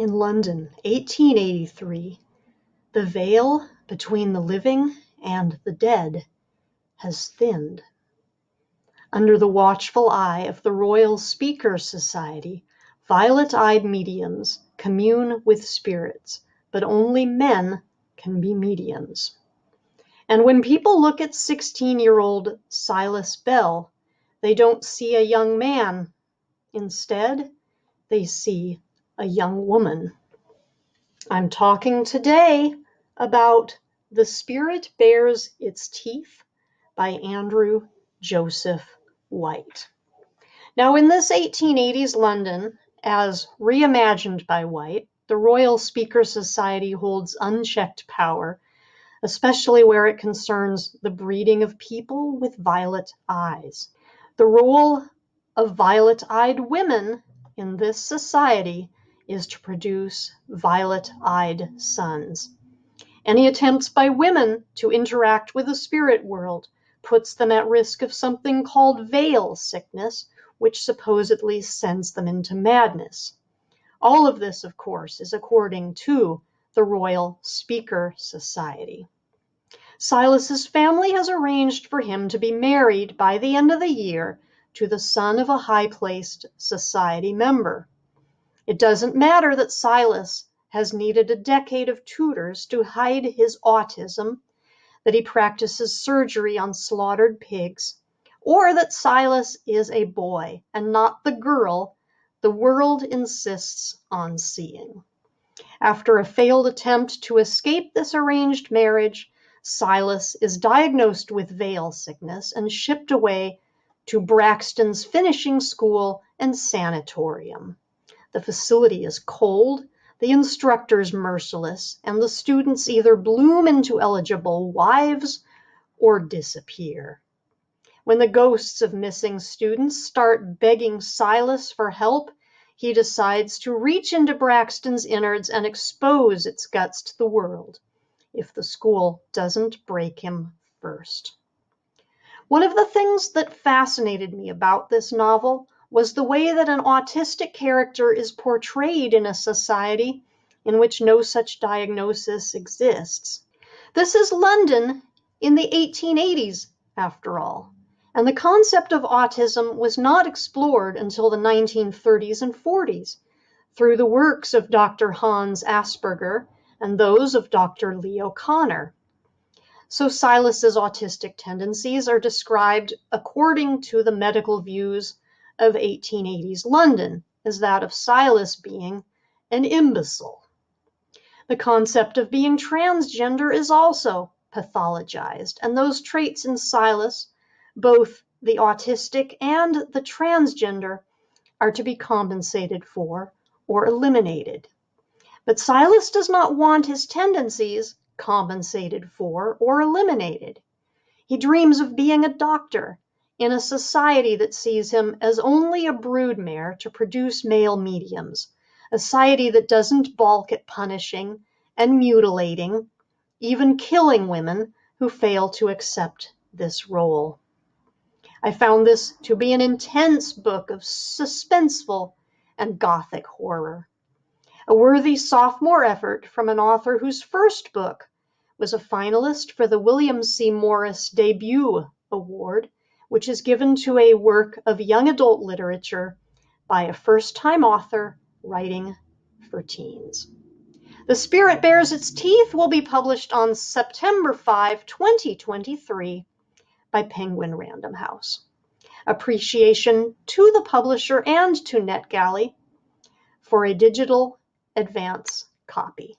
In London, 1883, the veil between the living and the dead has thinned. Under the watchful eye of the Royal Speaker Society, violet-eyed mediums commune with spirits, but only men can be mediums. And when people look at 16-year-old Silas Bell, they don't see a young man. Instead, they see a young woman. I'm talking today about The Spirit Bares Its Teeth by Andrew Joseph White. Now, in this 1880s London, as reimagined by White, the Royal Speaker Society holds unchecked power, especially where it concerns the breeding of people with violet eyes. The role of violet-eyed women in this society is to produce violet-eyed sons. Any attempts by women to interact with the spirit world puts them at risk of something called veil sickness, which supposedly sends them into madness. All of this, of course, is according to the Royal Speaker Society. Silas's family has arranged for him to be married by the end of the year to the son of a high-placed society member. It doesn't matter that Silas has needed a decade of tutors to hide his autism, that he practices surgery on slaughtered pigs, or that Silas is a boy and not the girl the world insists on seeing. After a failed attempt to escape this arranged marriage, Silas is diagnosed with veil sickness and shipped away to Braxton's finishing school and sanatorium. The facility is cold, the instructors merciless, and the students either bloom into eligible wives or disappear. When the ghosts of missing students start begging Silas for help, he decides to reach into Braxton's innards and expose its guts to the world, if the school doesn't break him first. One of the things that fascinated me about this novel was the way that an autistic character is portrayed in a society in which no such diagnosis exists. This is London in the 1880s, after all, and the concept of autism was not explored until the 1930s and 40s through the works of Dr. Hans Asperger and those of Dr. Leo Kanner. So Silas's autistic tendencies are described according to the medical views of 1880s London as that of Silas being an imbecile. The concept of being transgender is also pathologized, and those traits in Silas, both the autistic and the transgender, are to be compensated for or eliminated. But Silas does not want his tendencies compensated for or eliminated. He dreams of being a doctor in a society that sees him as only a broodmare to produce male mediums, a society that doesn't balk at punishing and mutilating, even killing women who fail to accept this role. I found this to be an intense book of suspenseful and gothic horror. A worthy sophomore effort from an author whose first book was a finalist for the William C. Morris Debut Award, which is given to a work of young adult literature by a first-time author writing for teens. The Spirit Bares Its Teeth will be published on September 5, 2023 by Penguin Random House. Appreciation to the publisher and to NetGalley for a digital advance copy.